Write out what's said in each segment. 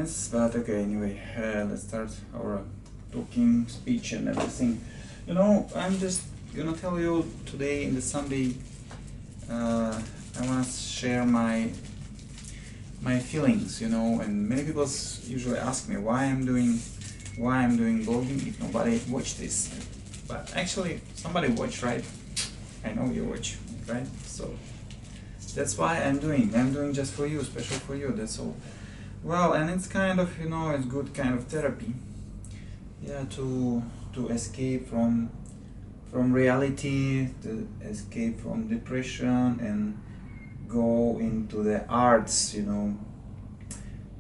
sense, but okay, anyway, let's start our talking speech and everything. You know, I'm just gonna tell you today in the Sunday, I wanna share my feelings, you know, and many people usually ask me why I'm doing blogging if nobody watched this. But actually, somebody watched, right? I know you watch, right? So that's why I'm doing just for you, special for you, that's all. Well, and it's kind of, you know, it's good kind of therapy, yeah, to escape from reality, to escape from depression and go into the arts, you know,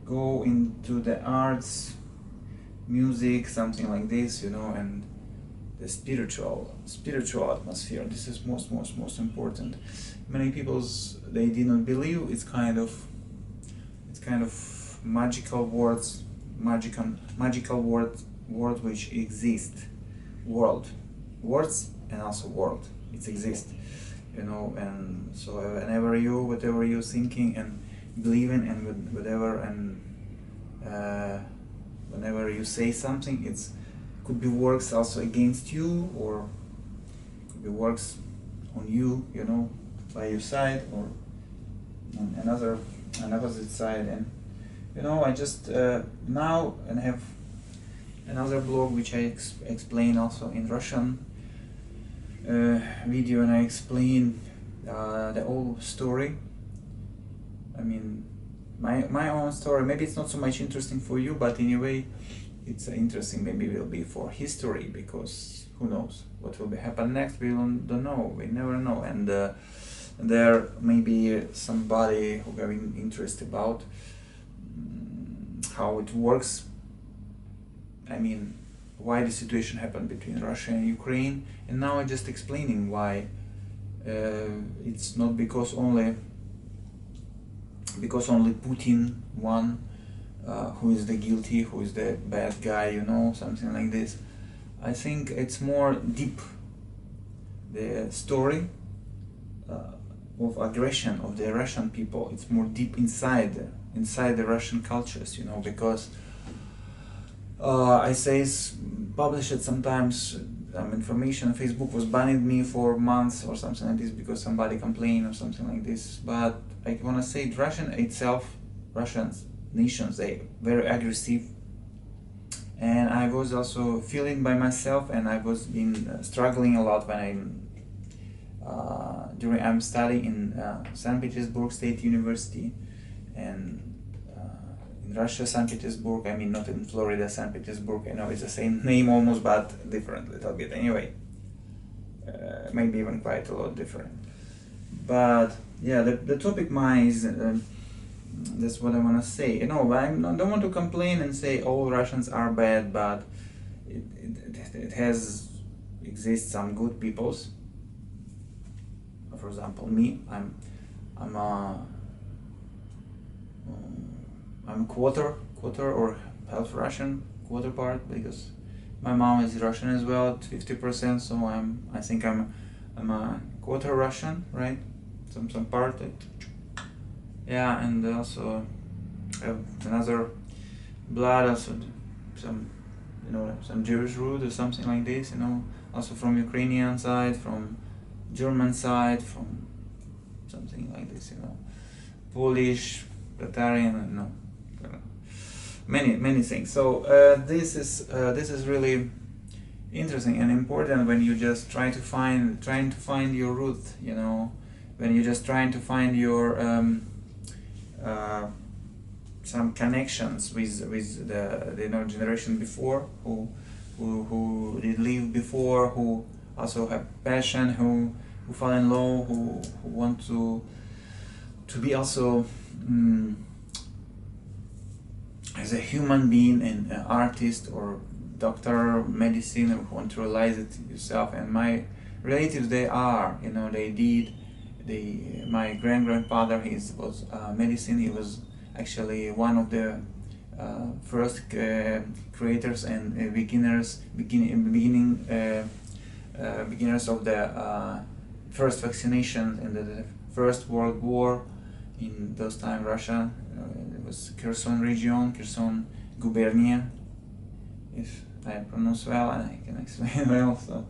go into the arts, music, something like this, you know, and the spiritual atmosphere. This is most important. Many people, they did not believe it's kind of magical words, magical word which exist, words and also world, it exists, you know. And so whatever you're thinking and believing and whatever, and whenever you say something, it's could be works also against you, or could be works on you, you know, by your side or on an opposite side. And you know, I just now and have another blog which I explain also in Russian video, and I explain the whole story. I mean, my own story. Maybe it's not so much interesting for you, but anyway, it's interesting. Maybe will be for history, because who knows what will be happen next? We don't know. We never know. And there may be somebody who having interest about how it works. I mean, why the situation happened between Russia and Ukraine, and now I'm just explaining why it's not because only Putin one who is the guilty, who is the bad guy, you know, something like this. I think it's more deep, the story of aggression of the Russian people. It's more deep inside the Russian cultures, you know, because I say publish it sometimes. Information on Facebook was banned me for months or something like this because somebody complained or something like this. But I want to say Russian nations, they very aggressive, and I was also feeling by myself, and I was been struggling a lot when I'm studying in St. Petersburg State University, and in Russia, St. Petersburg, I mean not in Florida, St. Petersburg. I know it's the same name almost, but different a little bit anyway, maybe even quite a lot different. But yeah, the topic mine is that's what I want to say. You know, I don't want to complain and say all Russians are bad, but it exists some good peoples. For example, me, I'm quarter or half Russian, quarter part, because my mom is Russian as well, 50%. So I think I'm a quarter Russian, right? Some part. Yeah, and also have another blood, also some, you know, some Jewish root or something like this, you know, also from Ukrainian side, from German side, from something like this, you know, Polish, Tatarian, no, many things. So this is really interesting and important when you just trying to find your root, you know, when you're just trying to find your some connections with the you know, generation before, who did live before, who also have passion, who fall in love, who want to be also as a human being and an artist or doctor, medicine, or who want to realize it yourself. And my relatives, they are, you know, my grandfather, he was medicine. He was actually one of the first creators and beginners of the first vaccination in the First World War. In those time, Russia was Kherson region, Kherson gubernia, if I pronounce well and I can explain well. So,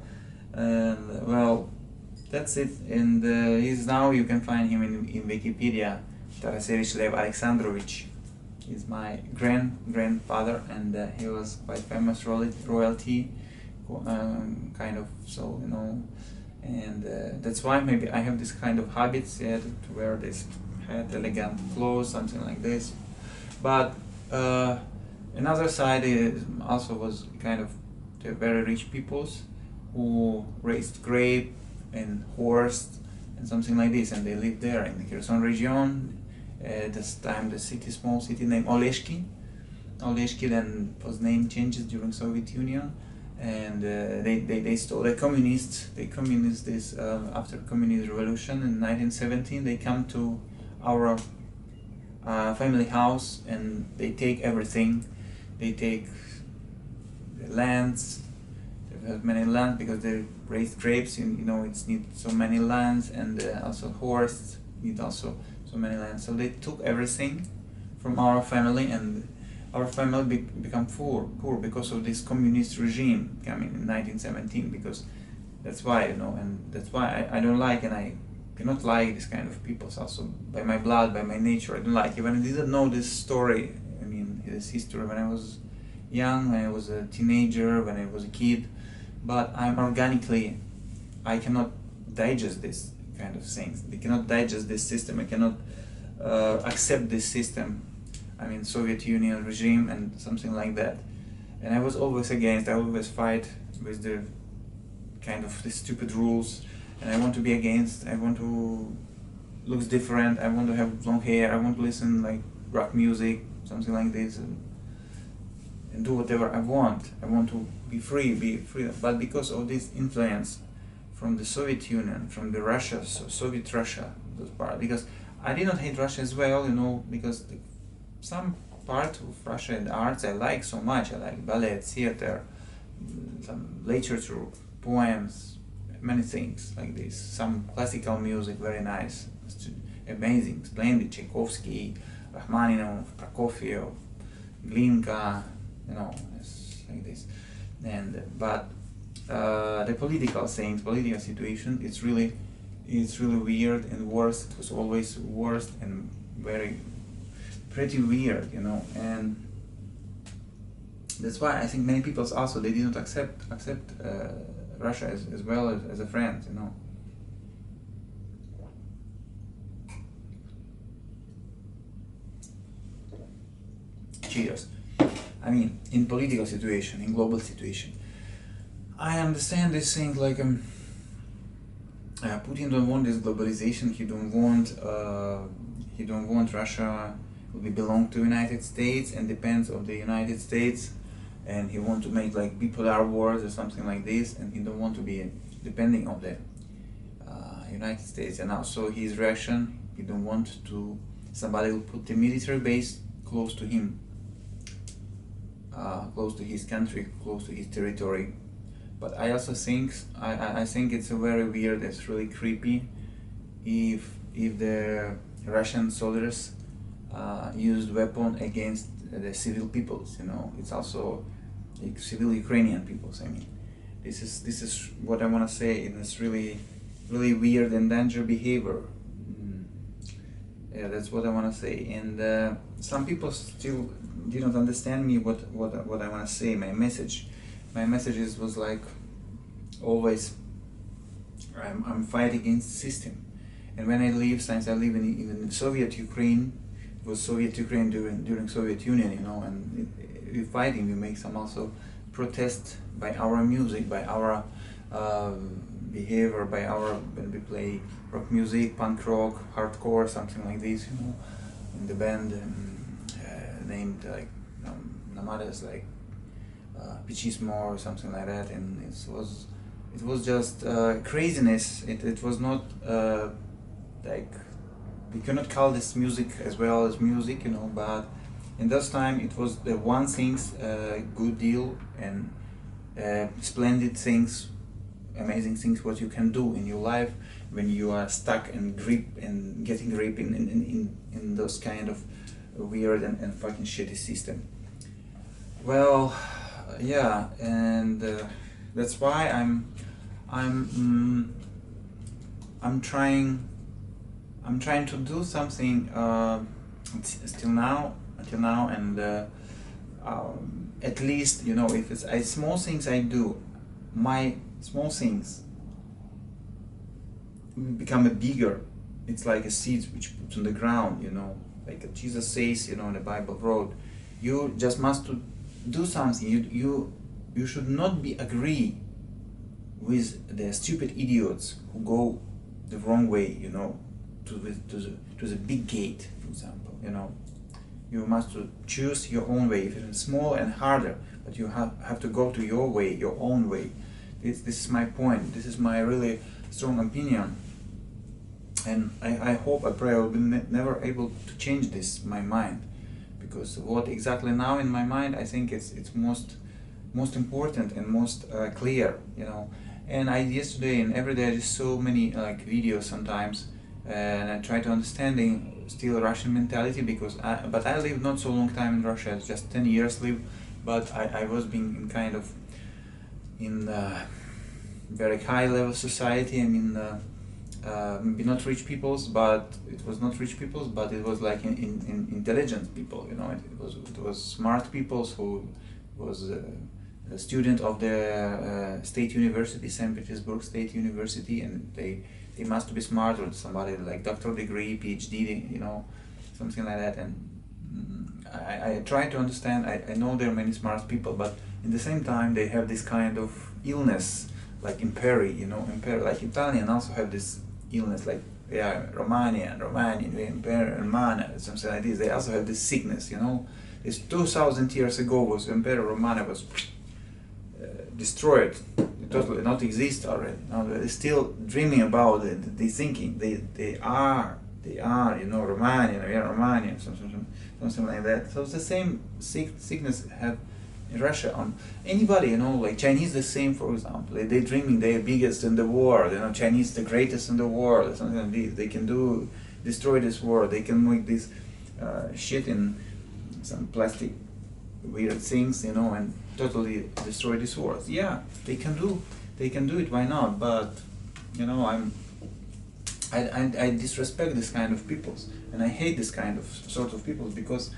and well, that's it. And he's now, you can find him in Wikipedia. Tarasevich Lev Alexandrovich is my grandfather, and he was quite famous royalty, kind of. So you know, and that's why maybe I have this kind of habits, yeah, to wear this hat, elegant clothes, something like this. But another side is also was kind of the very rich peoples who raised grape and horse and something like this, and they lived there in the Kherson region. At this time, the city, small city named Oleshki. Oleshki then was name changes during Soviet Union, and they stole the communists. The communists, this after communist revolution in 1917, they come to our family house and they take everything. They take the lands. They have many lands because they raised grapes. You know, it's need so many lands, and also horse need also so many lands. So they took everything from our family, and our family become poor because of this communist regime coming in 1917. Because that's why, you know, and that's why I don't like, and I cannot like this kind of people. Also by my blood, by my nature, I don't like. Even I didn't know this story, I mean this history when I was young, when I was a teenager, when I was a kid. But I'm organically, I cannot digest this kind of things. They cannot digest this system. I cannot accept this system. I mean, Soviet Union regime and something like that. And I was always against. I always fight with the kind of the stupid rules. And I want to be against. I want to look different. I want to have long hair. I want to listen like rock music, something like this, and do whatever I want. I want to be free. But because of this influence from the Soviet Union, from the Russia, Soviet Russia, those part, because I did not hate Russia as well, you know, because some part of Russia and arts I like so much. I like ballet, theater, some literature, poems, many things like this. Some classical music, very nice, amazing, splendid. Tchaikovsky, Rachmaninoff, Prokofiev, Glinka, you know, it's like this. And but the political things, political situation, it's really weird and worse. It was always worse and pretty weird, you know. And that's why I think many people also, they didn't accept Russia as well as a friend, you know. Cheers. I mean, in political situation, in global situation, I understand these things like Putin don't want this globalization. He don't want Russia will belong to United States and depends on the United States, and he want to make like bipolar wars or something like this, and he don't want to be depending on the United States. And also his reaction, he don't want to somebody will put the military base close to him, close to his country, close to his territory. But I also think I think it's a very weird, it's really creepy if the Russian soldiers used weapon against the civil peoples, you know. It's also like civil Ukrainian peoples. I mean, this is what I want to say, and it's really weird and dangerous behavior. Yeah, that's what I want to say. And some people still didn't understand me what I want to say. My messages was like always I'm fighting against the system. And when I live, since I live in Soviet Ukraine, it was Soviet Ukraine during Soviet Union, you know, and we fighting, we make some also protest by our music, by our behavior, by our, when we play rock music, punk rock, hardcore, something like this, you know, in the band named like Namades, like Pichismo or something like that. And it was just craziness. It was not like, we cannot call this music as well as music, you know, but in those time it was the one things, good deal and splendid things, amazing things what you can do in your life when you are stuck and grip and getting grip in those kind of weird and fucking shitty system. Well, yeah, and that's why I'm trying to do something until now, and at least, you know, if it's small things I do, my small things become a bigger. It's like a seed which put on the ground, you know, like Jesus says, you know, in the Bible wrote, you just must to do something. You should not be agree with the stupid idiots who go the wrong way, you know, to the big gate, for example, you know. You must to choose your own way, if it's small and harder, but you have to go to your way, your own way. This is my point. This is my really strong opinion, and I hope, I pray I will be never able to change this, my mind, because what exactly now in my mind, I think it's most important and most clear, you know. And yesterday and every day I just so many like videos sometimes, and I try to understanding still Russian mentality, because but I lived not so long time in Russia, just 10 years live, but I was being in kind of in very high level society. I mean, maybe not rich peoples, but it was not rich peoples, but it was like in intelligent people, you know. It was smart peoples who was a student of the state university, SPbGU State University, and they must be smart, or somebody like doctor degree, PhD, you know, something like that. And I try to understand. I know there are many smart people, but in the same time they have this kind of illness, like imperi, you know, like Italian also have this illness, like Romanian, Romana, something like this. They also have this sickness, you know. It's 2,000 years ago was Emperor Romana was destroyed. It totally not exist already. Now they're still dreaming about it. They thinking they are, you know, Romanian, something like that. So it's the same sickness have in Russia on anybody, you know, like Chinese the same, for example. They dreaming they are biggest in the world, you know, Chinese the greatest in the world, or something like this. They can destroy this world. They can make this shit in some plastic weird things, you know, and totally destroy this world. Yeah, they can do it. Why not? But you know, I disrespect this kind of peoples, and I hate this kind of sort of peoples, because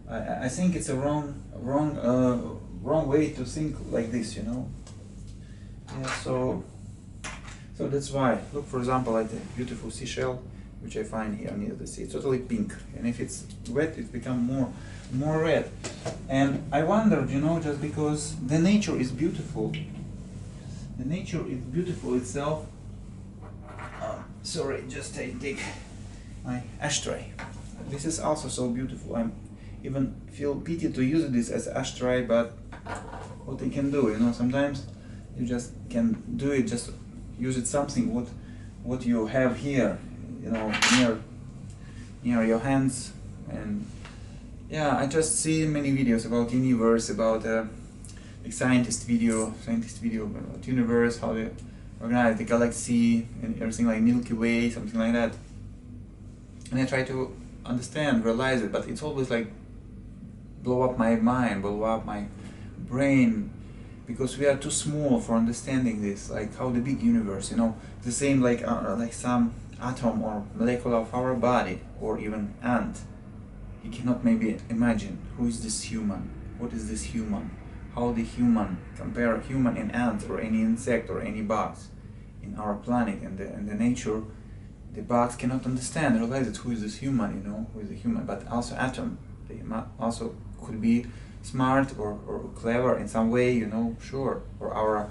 I think it's a wrong way to think like this, you know. Yeah, so that's why. Look, for example, like the beautiful seashell which I find here near the sea. It's totally pink, and if it's wet, it becomes more red. And I wondered, you know, just because the nature is beautiful. The nature is beautiful itself. Sorry, just I take my ashtray. This is also so beautiful. I even feel pity to use this as ashtray, but what I can do, you know, sometimes you just can do it, just use it something what you have here, you know, near your hands. And yeah, I just see many videos about universe, about like scientist video about universe, how they organize the galaxy and everything, like Milky Way, something like that. And I try to understand, realize it, but it's always like blow up my mind, blow up my brain, because we are too small for understanding this, like how the big universe, you know, the same like some atom or molecule of our body, or even ant. You cannot maybe imagine who is this human, what is this human, how the human compare human and ant or any insect or any bugs in our planet and the nature. The bugs cannot understand, realize it, who is this human, you know, who is the human. But also atom, they also could be smart or clever in some way, you know, sure, or our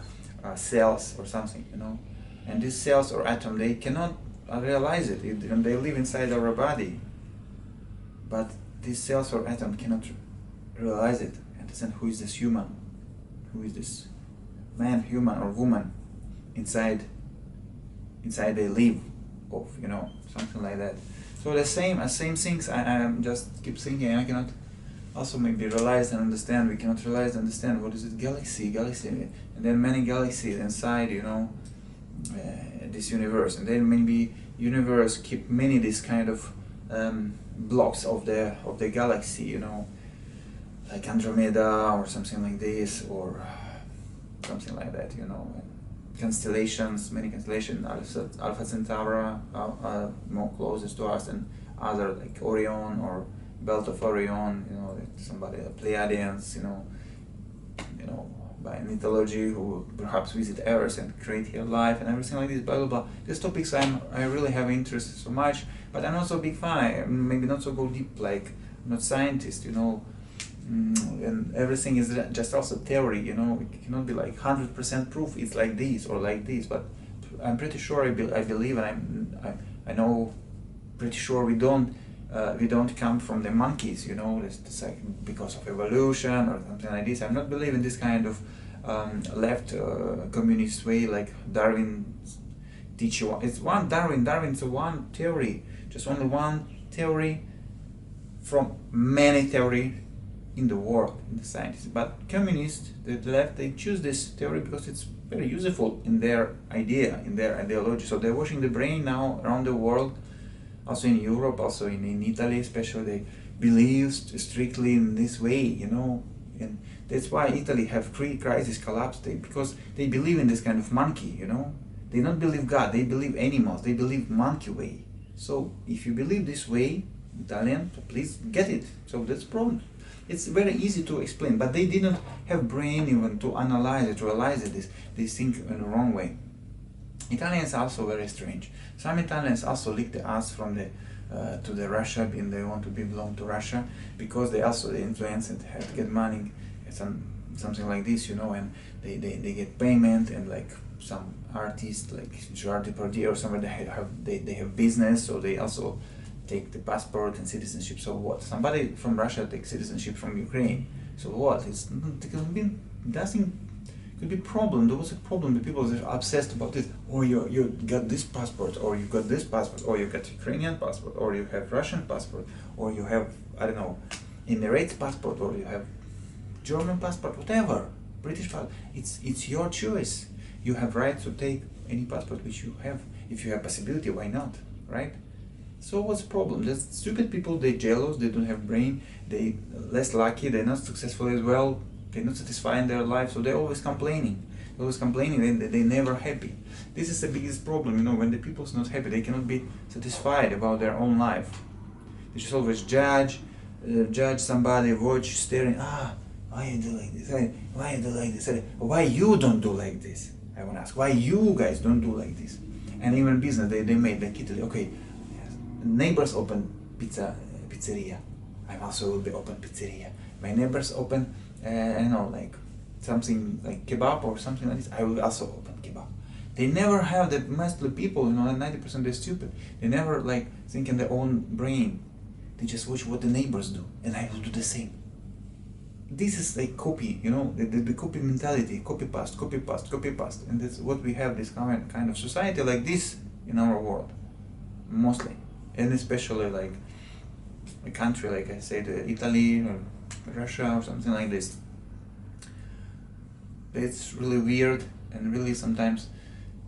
cells or something, you know. And these cells or atom, they cannot realize it, and they live inside our body. But these cells or atom cannot realize it, understand who is this human, who is this man, human or woman inside they live of, you know, something like that. So the same things I just keep thinking. I cannot also maybe realize and understand. We cannot realize and understand what is it, galaxy, and then many galaxies inside, you know, this universe, and then maybe universe keep many this kind of blocks of the galaxy, you know, like Andromeda or something like this, or something like that, you know. Constellations, many constellations, Alpha Centauri are more closest to us, and other like Orion or Belt of Orion, you know, somebody, Pleiadians, you know, by mythology, who perhaps visit Earth and create here life and everything like this, blah blah blah. These topics I really have interest so much, but I'm not so big fan. I'm maybe not so go deep, like I'm not scientist, you know, and everything is just also theory, you know. It cannot be like 100% proof it's like this or like this, but I'm pretty sure I believe, and I know pretty sure we don't come from the monkeys, you know. It's like because of evolution or something like this. I'm not believing this kind of left communist way, like Darwin teach you. It's one Darwin's one theory, just only one theory from many theory in the world, in the science. But communists, the left, they choose this theory because it's very useful in their idea, in their ideology. So they're washing the brain now around the world, also in Europe, also in Italy especially. They believe strictly in this way, you know. And that's why Italy have crisis collapsed, because they believe in this kind of monkey, you know. They don't believe God, they believe animals, they believe monkey way. So if you believe this way, Italian, please get it. So that's the problem. It's very easy to explain, but they didn't have brain even to analyze it, to realize it. They think in the wrong way. Italians are also very strange. Some Italians also lick the ass from the to the Russia, and they want to belong to Russia, because they also influence and have to get money, something like this, you know, and they get payment, and like some artists like Gerard Depardieu or somebody, they have business, so they also take the passport and citizenship. So what? Somebody from Russia takes citizenship from Ukraine. So what? Could be problem. There was a problem. The people are obsessed about this. Or you got this passport, or you got this passport, or you got Ukrainian passport, or you have Russian passport, or you have, I don't know, Emirates passport, or you have German passport, whatever, British passport. It's your choice. You have right to take any passport which you have. If you have possibility, why not, right? So what's the problem? There's stupid people, they're jealous, they don't have brain, they less lucky, they're not successful as well, they're not satisfied in their life, so they're always complaining. They're never happy. This is the biggest problem, you know. When the people's not happy, they cannot be satisfied about their own life. They just always judge somebody, watch, staring, why you do like this? Why you do like this? Why you don't do like this? I want to ask, why you guys don't do like this? And even business, they made like Italy, okay, neighbors open pizzeria, I also will be open pizzeria. My neighbors open, I don't know, like something like kebab or something like this, I will also open kebab. They never have the mostly people, you know, 90% they're stupid. They never like think in their own brain. They just watch what the neighbors do, and I will do the same. This is like copy, you know, the copy mentality, copy past, and that's what we have, this kind of society like this in our world, mostly. And especially like a country like I said, Italy or Russia or something like this. It's really weird, and really sometimes,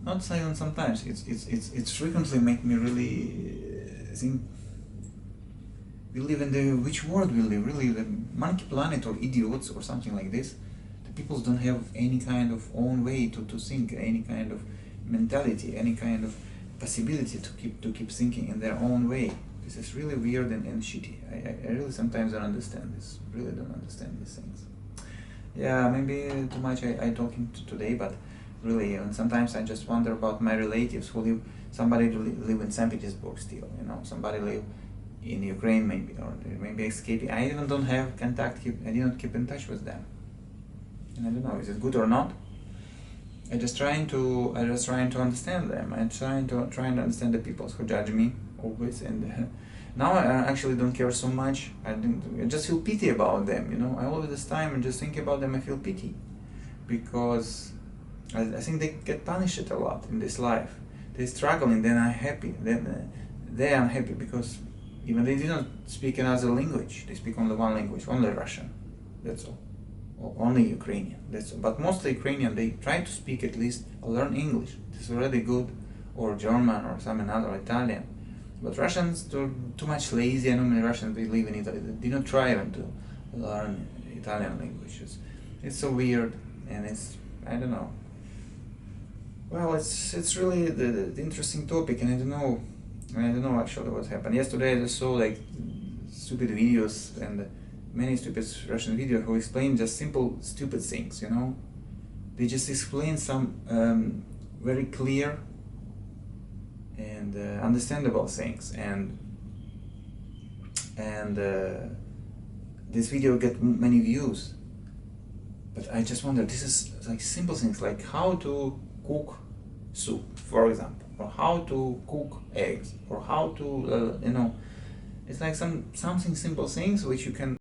not even sometimes, it's frequently make me really think we live in which world we live, really, the monkey planet or idiots or something like this. The people don't have any kind of own way to think, any kind of mentality, any kind of possibility to keep thinking in their own way. This is really weird and shitty. I really sometimes don't understand this. Really don't understand these things. Yeah, maybe too much I talking today, but really, and sometimes I just wonder about my relatives who live. Somebody live in SPbGU still, you know. Somebody live in Ukraine maybe, or maybe escaping. I even don't have contact. I didn't keep in touch with them, and I don't know, is it good or not. I just trying to understand them. I'm trying to understand the people who judge me always, and now I actually don't care so much. I just feel pity about them, you know. I all this time and just think about them, I feel pity, because I think they get punished a lot in this life. They're struggling, they're unhappy. They're unhappy because even they didn't speak another language. They speak only one language, only Russian. That's all. Or only Ukrainian. That's all. But mostly Ukrainian, they try to speak at least or learn English. It's already good, or German or some another, Italian. But Russians too much lazy. I know many Russians, they live in Italy, they did not try even to learn Italian languages. It's so weird, and it's, I don't know. Well, it's really the interesting topic, and I don't know actually what happened. Yesterday I just saw like stupid videos and many stupid Russian videos who explain just simple stupid things, you know. They just explain some very clear and understandable things, and this video get many views. But I just wonder, this is like simple things like how to cook soup, for example, or how to cook eggs, or how to you know, it's like something simple things which you can